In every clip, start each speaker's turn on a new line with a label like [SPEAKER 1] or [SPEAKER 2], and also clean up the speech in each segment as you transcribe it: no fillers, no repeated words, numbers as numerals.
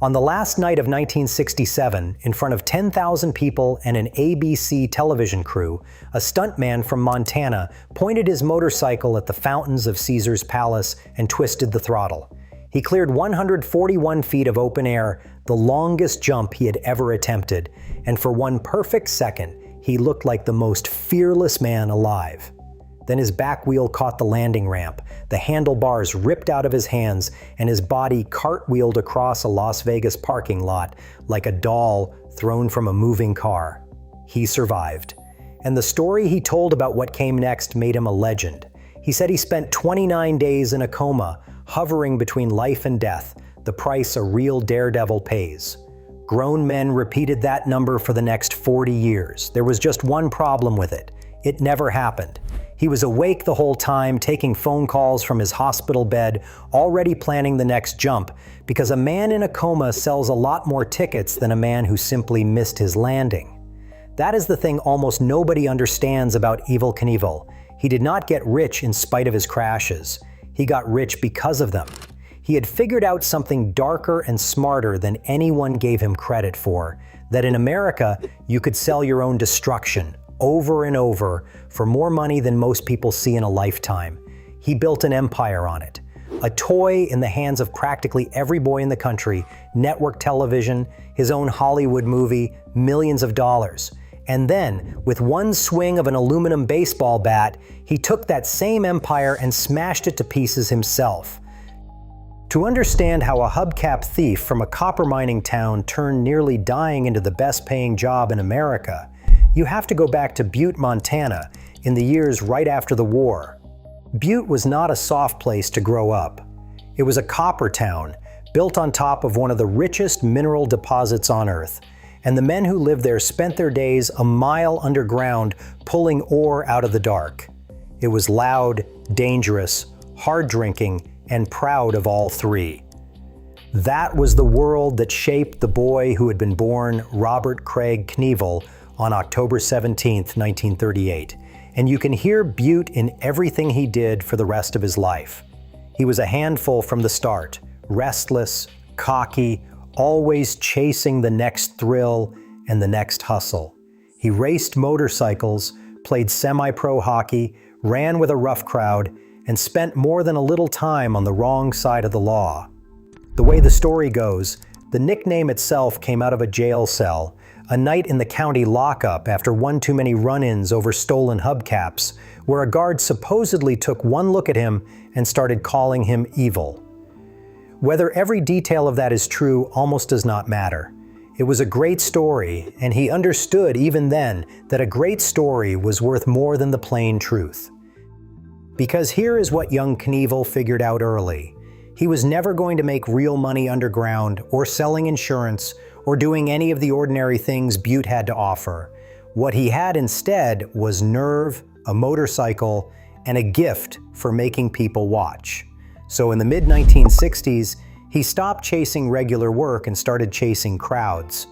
[SPEAKER 1] On the last night of 1967, in front of 10,000 people and an ABC television crew, a stuntman from Montana pointed his motorcycle at the fountains of Caesar's Palace and twisted the throttle. He cleared 141 feet of open air, the longest jump he had ever attempted, and for one perfect second, he looked like the most fearless man alive. Then his back wheel caught the landing ramp, the handlebars ripped out of his hands, and his body cartwheeled across a Las Vegas parking lot like a doll thrown from a moving car. He survived. And the story he told about what came next made him a legend. He said he spent 29 days in a coma, hovering between life and death, the price a real daredevil pays. Grown men repeated that number for the next 40 years. There was just one problem with it. It never happened. He was awake the whole time, taking phone calls from his hospital bed, already planning the next jump, because a man in a coma sells a lot more tickets than a man who simply missed his landing. That is the thing almost nobody understands about Evel Knievel. He did not get rich in spite of his crashes. He got rich because of them. He had figured out something darker and smarter than anyone gave him credit for, that in America, you could sell your own destruction, over and over, for more money than most people see in a lifetime. He built an empire on it. A toy in the hands of practically every boy in the country, network television, his own Hollywood movie, millions of dollars. And then, with one swing of an aluminum baseball bat, he took that same empire and smashed it to pieces himself. To understand how a hubcap thief from a copper mining town turned nearly dying into the best-paying job in America, you have to go back to Butte, Montana, in the years right after the war. Butte was not a soft place to grow up. It was a copper town, built on top of one of the richest mineral deposits on Earth, and the men who lived there spent their days a mile underground pulling ore out of the dark. It was loud, dangerous, hard-drinking, and proud of all three. That was the world that shaped the boy who had been born Robert Craig Knievel on October 17, 1938, and you can hear Butte in everything he did for the rest of his life. He was a handful from the start, restless, cocky, always chasing the next thrill and the next hustle. He raced motorcycles, played semi-pro hockey, ran with a rough crowd, and spent more than a little time on the wrong side of the law. The way the story goes, the nickname itself came out of a jail cell, a night in the county lockup after one too many run-ins over stolen hubcaps, where a guard supposedly took one look at him and started calling him evil. Whether every detail of that is true almost does not matter. It was a great story, and he understood even then that a great story was worth more than the plain truth. Because here is what young Knievel figured out early. He was never going to make real money underground or selling insurance or doing any of the ordinary things Butte had to offer. What he had instead was nerve, a motorcycle, and a gift for making people watch. So in the mid-1960s, he stopped chasing regular work and started chasing crowds.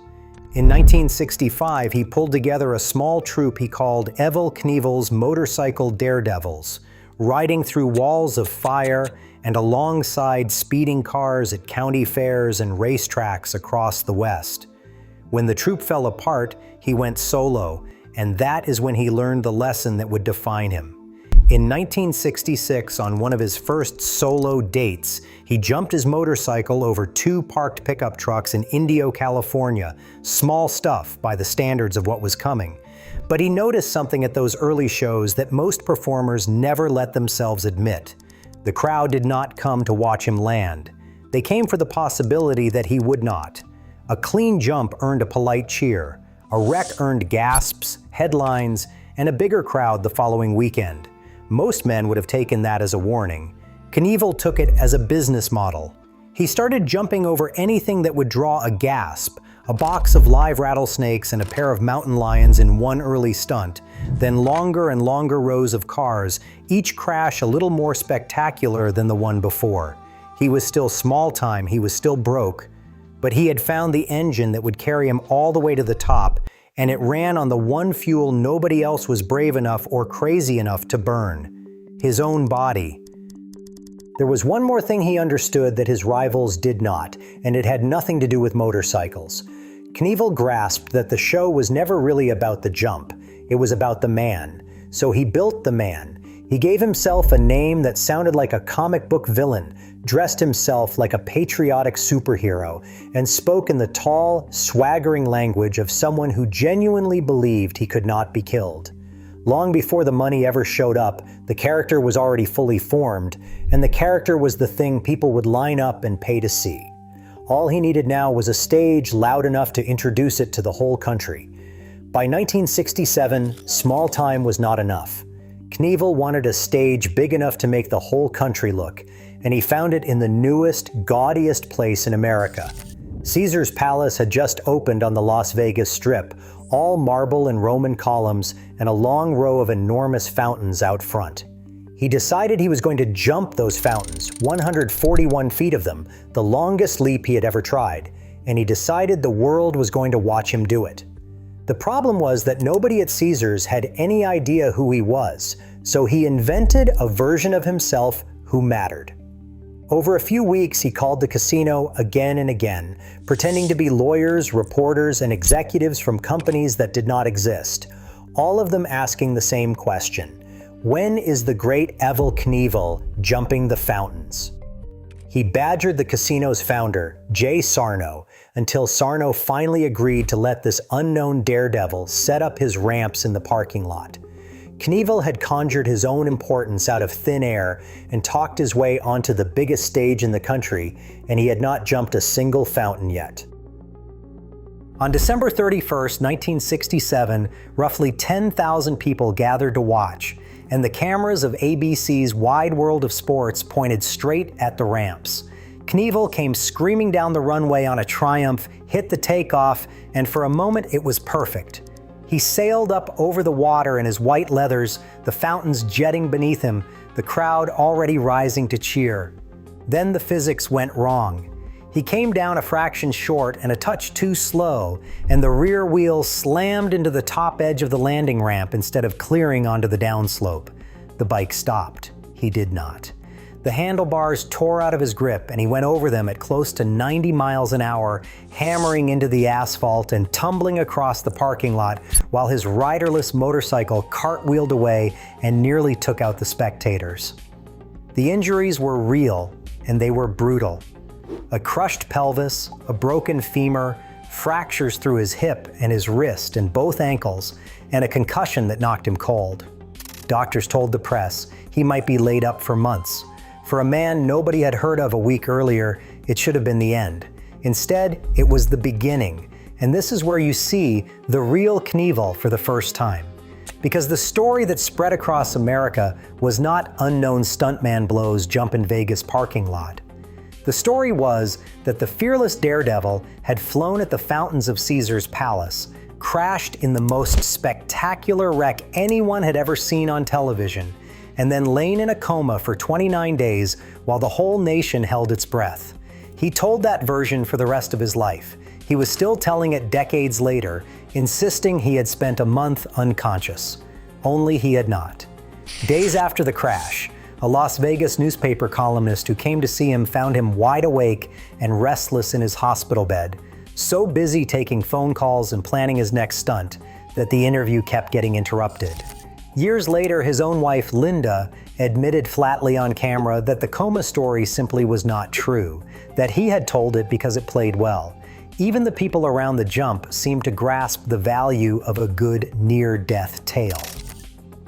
[SPEAKER 1] In 1965, he pulled together a small troupe he called Evel Knievel's Motorcycle Daredevils, riding through walls of fire and alongside speeding cars at county fairs and racetracks across the West. When the troupe fell apart, he went solo, and that is when he learned the lesson that would define him. In 1966, on one of his first solo dates, he jumped his motorcycle over two parked pickup trucks in Indio, California, small stuff by the standards of what was coming. But he noticed something at those early shows that most performers never let themselves admit. The crowd did not come to watch him land. They came for the possibility that he would not. A clean jump earned a polite cheer. A wreck earned gasps, headlines, and a bigger crowd the following weekend. Most men would have taken that as a warning. Knievel took it as a business model. He started jumping over anything that would draw a gasp, a box of live rattlesnakes and a pair of mountain lions in one early stunt, then longer and longer rows of cars, each crash a little more spectacular than the one before. He was still small time, he was still broke, but he had found the engine that would carry him all the way to the top, and it ran on the one fuel nobody else was brave enough or crazy enough to burn: his own body. There was one more thing he understood that his rivals did not, and it had nothing to do with motorcycles. Knievel grasped that the show was never really about the jump. It was about the man. So he built the man. He gave himself a name that sounded like a comic book villain, dressed himself like a patriotic superhero, and spoke in the tall, swaggering language of someone who genuinely believed he could not be killed. Long before the money ever showed up, the character was already fully formed, and the character was the thing people would line up and pay to see. All he needed now was a stage loud enough to introduce it to the whole country. By 1967, small time was not enough. Knievel wanted a stage big enough to make the whole country look, and he found it in the newest, gaudiest place in America. Caesar's Palace had just opened on the Las Vegas Strip, all marble and Roman columns and a long row of enormous fountains out front. He decided he was going to jump those fountains, 141 feet of them, the longest leap he had ever tried, and he decided the world was going to watch him do it. The problem was that nobody at Caesars had any idea who he was, so he invented a version of himself who mattered. Over a few weeks, he called the casino again and again, pretending to be lawyers, reporters, and executives from companies that did not exist, all of them asking the same question: when is the great Evel Knievel jumping the fountains? He badgered the casino's founder, Jay Sarno, until Sarno finally agreed to let this unknown daredevil set up his ramps in the parking lot. Knievel had conjured his own importance out of thin air and talked his way onto the biggest stage in the country, and he had not jumped a single fountain yet. On December 31st, 1967, roughly 10,000 people gathered to watch, and the cameras of ABC's Wide World of Sports pointed straight at the ramps. Knievel came screaming down the runway on a Triumph, hit the takeoff, and for a moment it was perfect. He sailed up over the water in his white leathers, the fountains jetting beneath him, the crowd already rising to cheer. Then the physics went wrong. He came down a fraction short and a touch too slow, and the rear wheel slammed into the top edge of the landing ramp instead of clearing onto the downslope. The bike stopped. He did not. The handlebars tore out of his grip, and he went over them at close to 90 miles an hour, hammering into the asphalt and tumbling across the parking lot while his riderless motorcycle cartwheeled away and nearly took out the spectators. The injuries were real, and they were brutal. A crushed pelvis, a broken femur, fractures through his hip and his wrist and both ankles, and a concussion that knocked him cold. Doctors told the press he might be laid up for months. For a man nobody had heard of a week earlier, it should have been the end. Instead, it was the beginning, and this is where you see the real Knievel for the first time. Because the story that spread across America was not unknown stuntman blows jump in Vegas parking lot. The story was that the fearless daredevil had flown at the fountains of Caesar's Palace, crashed in the most spectacular wreck anyone had ever seen on television, and then lain in a coma for 29 days while the whole nation held its breath. He told that version for the rest of his life. He was still telling it decades later, insisting he had spent a month unconscious. Only he had not. Days after the crash, a Las Vegas newspaper columnist who came to see him found him wide awake and restless in his hospital bed, so busy taking phone calls and planning his next stunt that the interview kept getting interrupted. Years later, his own wife, Linda, admitted flatly on camera that the Coma story simply was not true, that he had told it because it played well. Even the people around the jump seemed to grasp the value of a good near-death tale.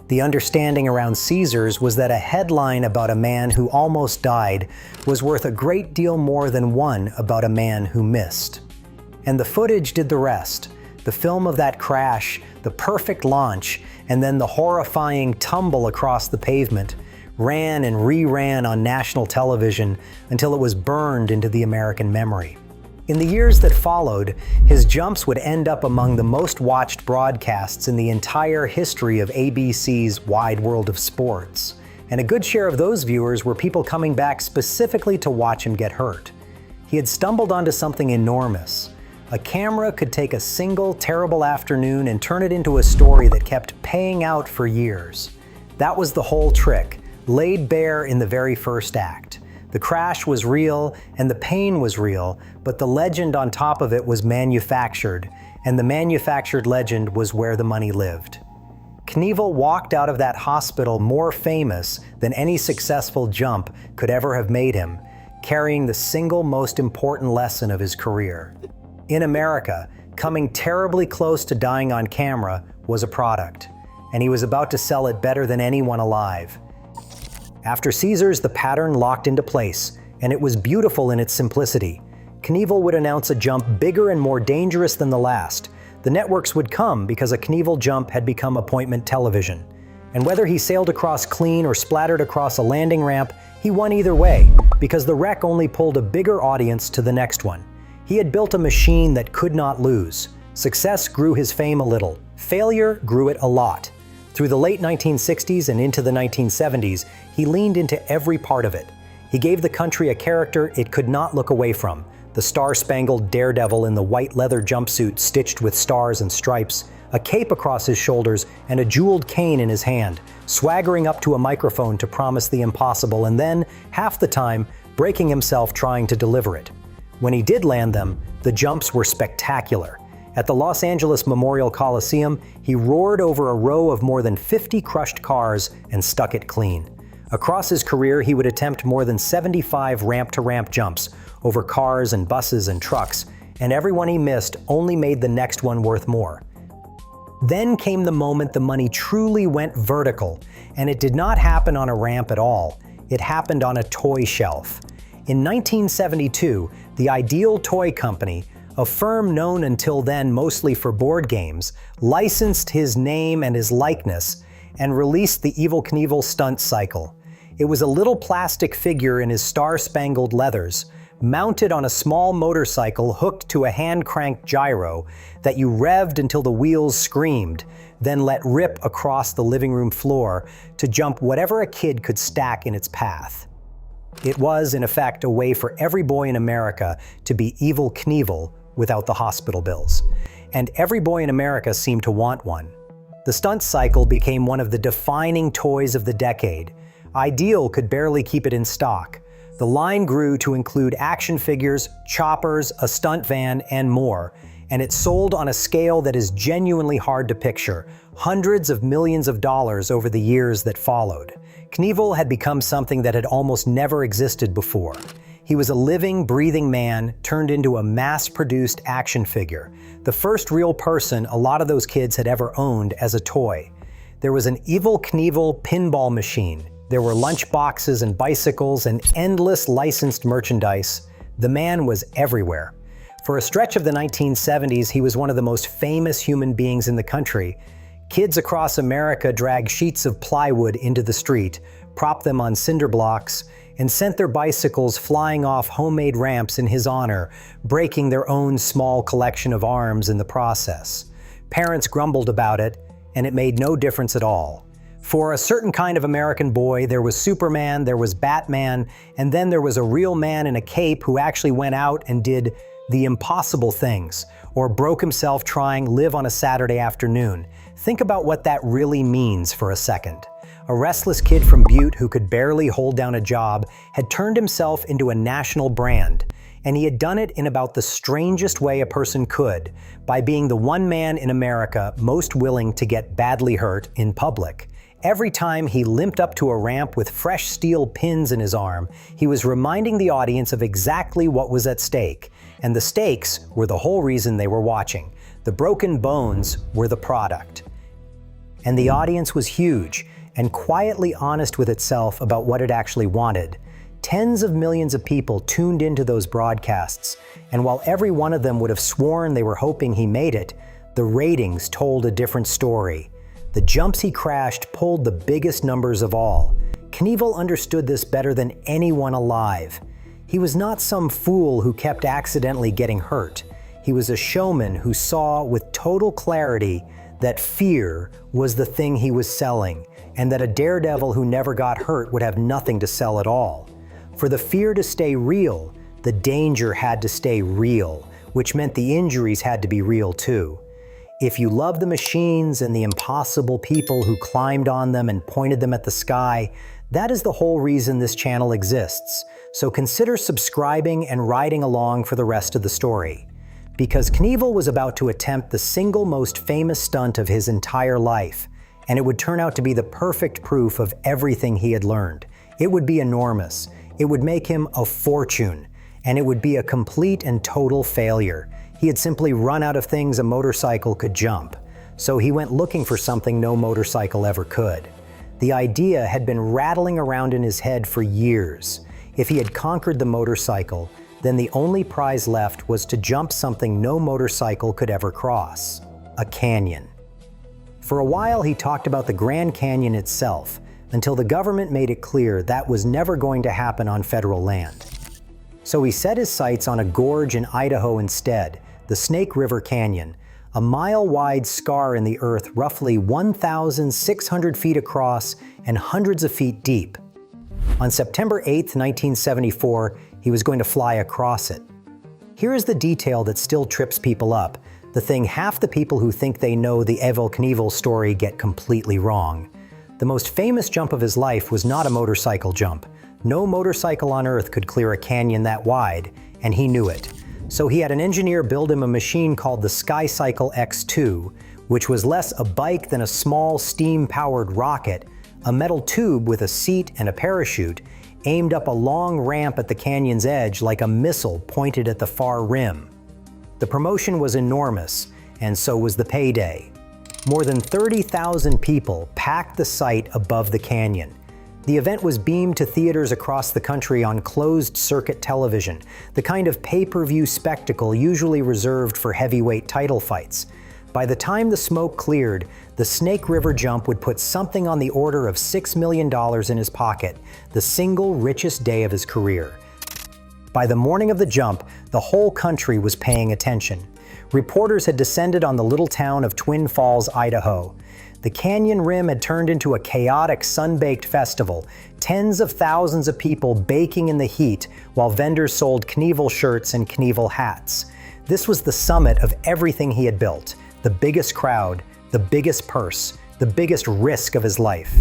[SPEAKER 1] The understanding around Caesars was that a headline about a man who almost died was worth a great deal more than one about a man who missed. And the footage did the rest. The film of that crash, the perfect launch, and then the horrifying tumble across the pavement, ran and re-ran on national television until it was burned into the American memory. In the years that followed, his jumps would end up among the most watched broadcasts in the entire history of ABC's Wide World of Sports. And a good share of those viewers were people coming back specifically to watch him get hurt. He had stumbled onto something enormous. A camera could take a single terrible afternoon and turn it into a story that kept paying out for years. That was the whole trick, laid bare in the very first act. The crash was real and the pain was real, but the legend on top of it was manufactured, and the manufactured legend was where the money lived. Knievel walked out of that hospital more famous than any successful jump could ever have made him, carrying the single most important lesson of his career. In America, coming terribly close to dying on camera was a product, and he was about to sell it better than anyone alive. After Caesars, the pattern locked into place, and it was beautiful in its simplicity. Knievel would announce a jump bigger and more dangerous than the last. The networks would come because a Knievel jump had become appointment television. And whether he sailed across clean or splattered across a landing ramp, he won either way, because the wreck only pulled a bigger audience to the next one. He had built a machine that could not lose. Success grew his fame a little. Failure grew it a lot. Through the late 1960s and into the 1970s, he leaned into every part of it. He gave the country a character it could not look away from. The star-spangled daredevil in the white leather jumpsuit stitched with stars and stripes, a cape across his shoulders, and a jeweled cane in his hand, swaggering up to a microphone to promise the impossible and then, half the time, breaking himself trying to deliver it. When he did land them, the jumps were spectacular. At the Los Angeles Memorial Coliseum, he roared over a row of more than 50 crushed cars and stuck it clean. Across his career, he would attempt more than 75 ramp-to-ramp jumps over cars and buses and trucks, and every one he missed only made the next one worth more. Then came the moment the money truly went vertical, and it did not happen on a ramp at all. It happened on a toy shelf. In 1972, the Ideal Toy Company, a firm known until then mostly for board games, licensed his name and his likeness and released the Evel Knievel stunt cycle. It was a little plastic figure in his star-spangled leathers, mounted on a small motorcycle hooked to a hand-cranked gyro that you revved until the wheels screamed, then let rip across the living room floor to jump whatever a kid could stack in its path. It was, in effect, a way for every boy in America to be Evel Knievel without the hospital bills. And every boy in America seemed to want one. The stunt cycle became one of the defining toys of the decade. Ideal could barely keep it in stock. The line grew to include action figures, choppers, a stunt van, and more, and it sold on a scale that is genuinely hard to picture, hundreds of millions of dollars over the years that followed. Knievel had become something that had almost never existed before. He was a living, breathing man turned into a mass-produced action figure, the first real person a lot of those kids had ever owned as a toy. There was an Evel Knievel pinball machine. There were lunch boxes and bicycles and endless licensed merchandise. The man was everywhere. For a stretch of the 1970s, he was one of the most famous human beings in the country. Kids across America dragged sheets of plywood into the street, propped them on cinder blocks, and sent their bicycles flying off homemade ramps in his honor, breaking their own small collection of arms in the process. Parents grumbled about it, and it made no difference at all. For a certain kind of American boy, there was Superman, there was Batman, and then there was a real man in a cape who actually went out and did the impossible things, or broke himself trying live on a Saturday afternoon. Think about what that really means for a second. A restless kid from Butte who could barely hold down a job had turned himself into a national brand, and he had done it in about the strangest way a person could, by being the one man in America most willing to get badly hurt in public. Every time he limped up to a ramp with fresh steel pins in his arm, he was reminding the audience of exactly what was at stake. And the stakes were the whole reason they were watching. The broken bones were the product. And the audience was huge and quietly honest with itself about what it actually wanted. Tens of millions of people tuned into those broadcasts, and while every one of them would have sworn they were hoping he made it, the ratings told a different story. The jumps he crashed pulled the biggest numbers of all. Knievel understood this better than anyone alive. He was not some fool who kept accidentally getting hurt. He was a showman who saw with total clarity that fear was the thing he was selling, and that a daredevil who never got hurt would have nothing to sell at all. For the fear to stay real, the danger had to stay real, which meant the injuries had to be real too. If you love the machines and the impossible people who climbed on them and pointed them at the sky, That is the whole reason this channel exists, so consider subscribing and riding along for the rest of the story. Because Knievel was about to attempt the single most famous stunt of his entire life, and it would turn out to be the perfect proof of everything he had learned. It would be enormous, it would make him a fortune, and it would be a complete and total failure. He had simply run out of things a motorcycle could jump, so he went looking for something no motorcycle ever could. The idea had been rattling around in his head for years. If he had conquered the motorcycle, then the only prize left was to jump something no motorcycle could ever cross: a canyon. For a while, he talked about the Grand Canyon itself, until the government made it clear that was never going to happen on federal land. So he set his sights on a gorge in Idaho instead, the Snake River Canyon, a mile-wide scar in the earth roughly 1,600 feet across and hundreds of feet deep. On September 8, 1974, he was going to fly across it. Here is the detail that still trips people up, the thing half the people who think they know the Evel Knievel story get completely wrong. The most famous jump of his life was not a motorcycle jump. No motorcycle on Earth could clear a canyon that wide, and he knew it. So he had an engineer build him a machine called the SkyCycle X2, which was less a bike than a small steam-powered rocket, a metal tube with a seat and a parachute, aimed up a long ramp at the canyon's edge like a missile pointed at the far rim. The promotion was enormous, and so was the payday. More than 30,000 people packed the site above the canyon. The event was beamed to theaters across the country on closed-circuit television, the kind of pay-per-view spectacle usually reserved for heavyweight title fights. By the time the smoke cleared, the Snake River jump would put something on the order of $6 million in his pocket, the single richest day of his career. By the morning of the jump, the whole country was paying attention. Reporters had descended on the little town of Twin Falls, Idaho. The canyon rim had turned into a chaotic sun-baked festival, tens of thousands of people baking in the heat while vendors sold Knievel shirts and Knievel hats. This was the summit of everything he had built, the biggest crowd, the biggest purse, the biggest risk of his life.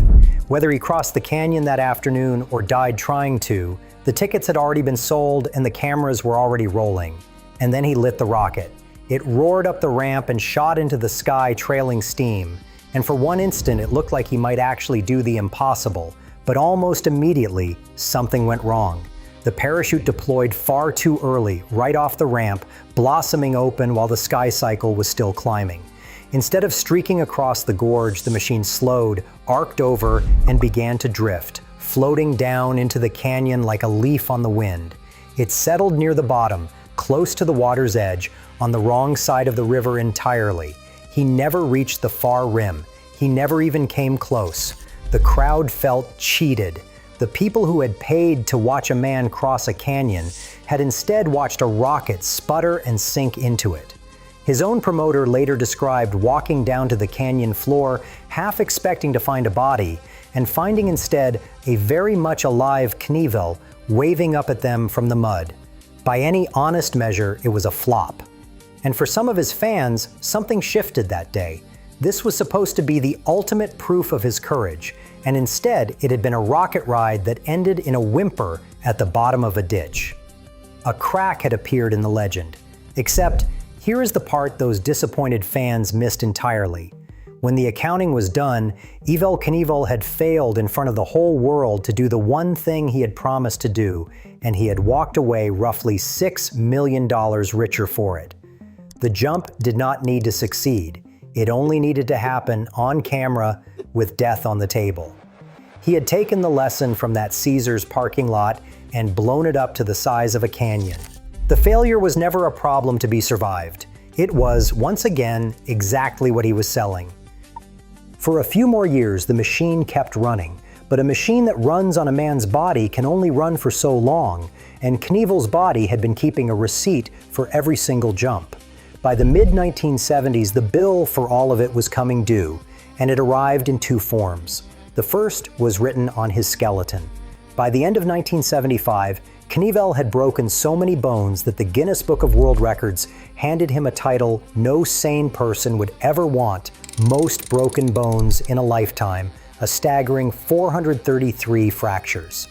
[SPEAKER 1] Whether he crossed the canyon that afternoon or died trying to, the tickets had already been sold and the cameras were already rolling. And then he lit the rocket. It roared up the ramp and shot into the sky, trailing steam. And for one instant, it looked like he might actually do the impossible. But almost immediately, something went wrong. The parachute deployed far too early, right off the ramp, blossoming open while the SkyCycle was still climbing. Instead of streaking across the gorge, the machine slowed, arced over, and began to drift, floating down into the canyon like a leaf on the wind. It settled near the bottom, close to the water's edge, on the wrong side of the river entirely. He never reached the far rim. He never even came close. The crowd felt cheated. The people who had paid to watch a man cross a canyon had instead watched a rocket sputter and sink into it. His own promoter later described walking down to the canyon floor, half expecting to find a body, and finding instead a very much alive Knievel waving up at them from the mud. By any honest measure, it was a flop. And for some of his fans, something shifted that day. This was supposed to be the ultimate proof of his courage, and instead it had been a rocket ride that ended in a whimper at the bottom of a ditch. A crack had appeared in the legend, except here is the part those disappointed fans missed entirely. When the accounting was done, Evel Knievel had failed in front of the whole world to do the one thing he had promised to do, and he had walked away roughly $6 million richer for it. The jump did not need to succeed. It only needed to happen on camera with death on the table. He had taken the lesson from that Caesars parking lot and blown it up to the size of a canyon. The failure was never a problem to be survived. It was, once again, exactly what he was selling. For a few more years, the machine kept running, but a machine that runs on a man's body can only run for so long, and Knievel's body had been keeping a receipt for every single jump. By the mid-1970s, the bill for all of it was coming due, and it arrived in two forms. The first was written on his skeleton. By the end of 1975, Knievel had broken so many bones that the Guinness Book of World Records handed him a title no sane person would ever want: most broken bones in a lifetime, a staggering 433 fractures.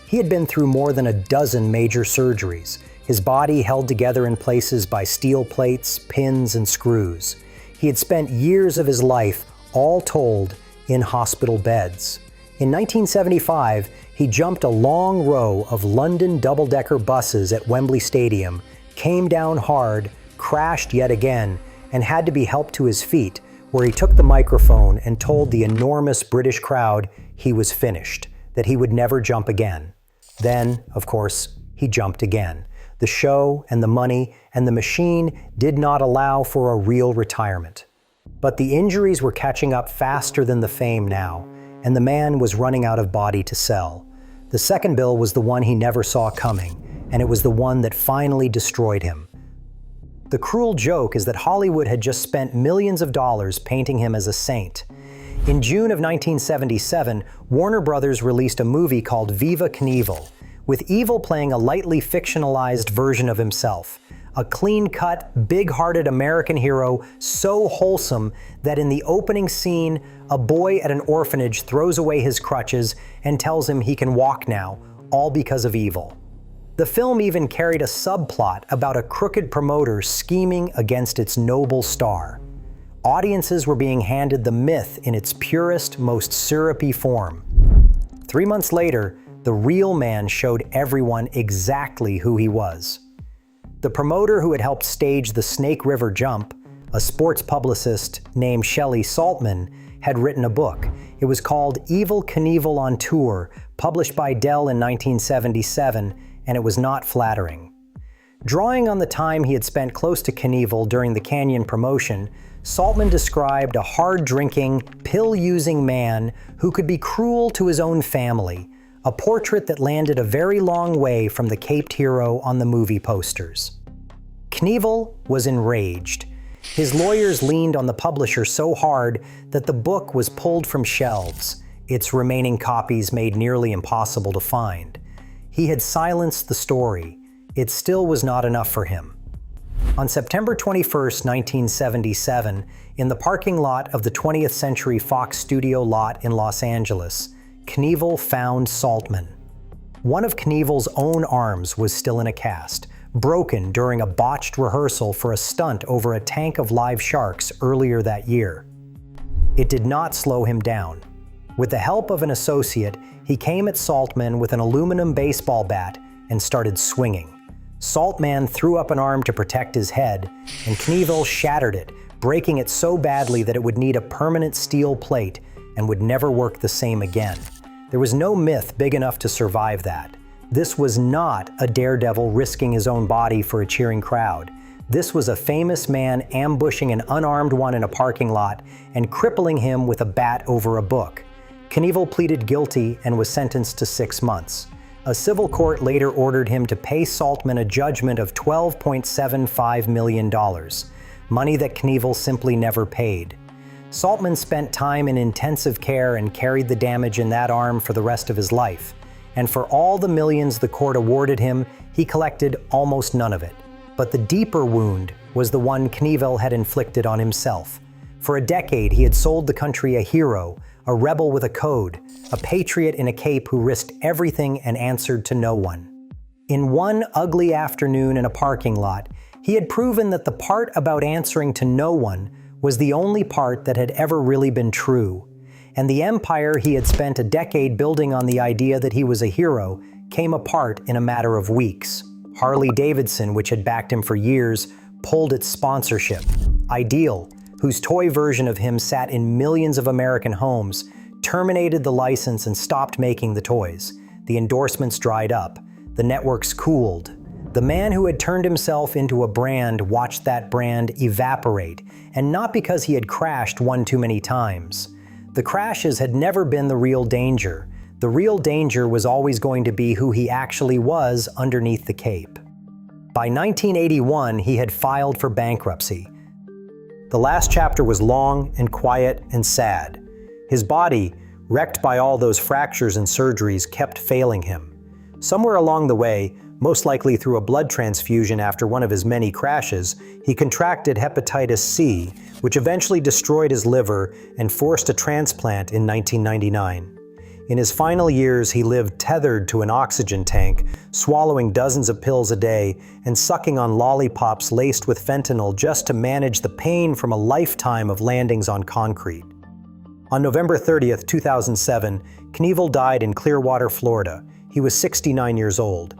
[SPEAKER 1] He had been through more than a dozen major surgeries, his body held together in places by steel plates, pins, and screws. He had spent years of his life, all told, in hospital beds. In 1975, he jumped a long row of London double-decker buses at Wembley Stadium, came down hard, crashed yet again, and had to be helped to his feet, where he took the microphone and told the enormous British crowd he was finished, that he would never jump again. Then, of course, he jumped again. The show and the money and the machine did not allow for a real retirement. But the injuries were catching up faster than the fame now, and the man was running out of body to sell. The second bill was the one he never saw coming, and it was the one that finally destroyed him. The cruel joke is that Hollywood had just spent millions of dollars painting him as a saint. In June of 1977, Warner Brothers released a movie called Evel Knievel, with Evel playing a lightly fictionalized version of himself. A clean-cut, big-hearted American hero so wholesome that in the opening scene, a boy at an orphanage throws away his crutches and tells him he can walk now, all because of Evel. The film even carried a subplot about a crooked promoter scheming against its noble star. Audiences were being handed the myth in its purest, most syrupy form. 3 months later, the real man showed everyone exactly who he was. The promoter who had helped stage the Snake River Jump, a sports publicist named Shelley Saltman, had written a book. It was called Evel Knievel on Tour, published by Dell in 1977, and it was not flattering. Drawing on the time he had spent close to Knievel during the Canyon promotion, Saltman described a hard-drinking, pill-using man who could be cruel to his own family, a portrait that landed a very long way from the caped hero on the movie posters. Knievel was enraged. His lawyers leaned on the publisher so hard that the book was pulled from shelves, its remaining copies made nearly impossible to find. He had silenced the story. It still was not enough for him. On September 21, 1977, in the parking lot of the 20th Century Fox studio lot in Los Angeles, Knievel found Saltman. One of Knievel's own arms was still in a cast, broken during a botched rehearsal for a stunt over a tank of live sharks earlier that year. It did not slow him down. With the help of an associate, he came at Saltman with an aluminum baseball bat and started swinging. Saltman threw up an arm to protect his head, and Knievel shattered it, breaking it so badly that it would need a permanent steel plate and would never work the same again. There was no myth big enough to survive that. This was not a daredevil risking his own body for a cheering crowd. This was a famous man ambushing an unarmed one in a parking lot and crippling him with a bat over a book. Knievel pleaded guilty and was sentenced to 6 months. A civil court later ordered him to pay Saltman a judgment of $12.75 million, money that Knievel simply never paid. Saltman spent time in intensive care and carried the damage in that arm for the rest of his life. And for all the millions the court awarded him, he collected almost none of it. But the deeper wound was the one Knievel had inflicted on himself. For a decade, he had sold the country a hero, a rebel with a code, a patriot in a cape who risked everything and answered to no one. In one ugly afternoon in a parking lot, he had proven that the part about answering to no one was the only part that had ever really been true. And the empire he had spent a decade building on the idea that he was a hero came apart in a matter of weeks. Harley, which had backed him for years, pulled its sponsorship. Ideal, whose toy version of him sat in millions of American homes, terminated the license and stopped making the toys. The endorsements dried up. The networks cooled. The man who had turned himself into a brand watched that brand evaporate, and not because he had crashed one too many times. The crashes had never been the real danger. The real danger was always going to be who he actually was underneath the cape. By 1981, he had filed for bankruptcy. The last chapter was long and quiet and sad. His body, wrecked by all those fractures and surgeries, kept failing him. Somewhere along the way, Most likely through a blood transfusion after one of his many crashes, he contracted hepatitis C, which eventually destroyed his liver and forced a transplant in 1999. In his final years, he lived tethered to an oxygen tank, swallowing dozens of pills a day and sucking on lollipops laced with fentanyl just to manage the pain from a lifetime of landings on concrete. On November 30th, 2007, Knievel died in Clearwater, Florida. He was 69 years old.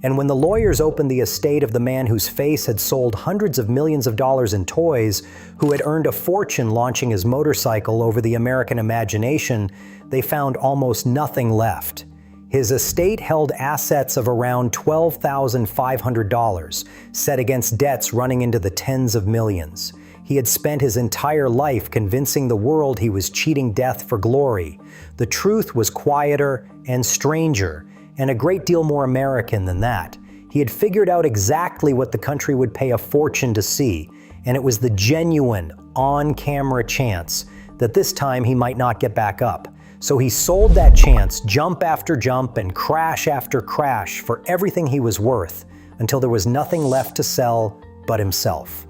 [SPEAKER 1] And when the lawyers opened the estate of the man whose face had sold hundreds of millions of dollars in toys, who had earned a fortune launching his motorcycle over the American imagination, they found almost nothing left. His estate held assets of around $12,500, set against debts running into the tens of millions. He had spent his entire life convincing the world he was cheating death for glory. The truth was quieter and stranger, and a great deal more American than that. He had figured out exactly what the country would pay a fortune to see, and it was the genuine, on-camera chance that this time he might not get back up. So he sold that chance, jump after jump and crash after crash, for everything he was worth, until there was nothing left to sell but himself.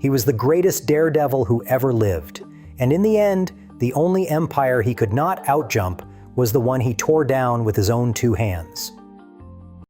[SPEAKER 1] He was the greatest daredevil who ever lived, and in the end, the only empire he could not outjump was the one he tore down with his own two hands.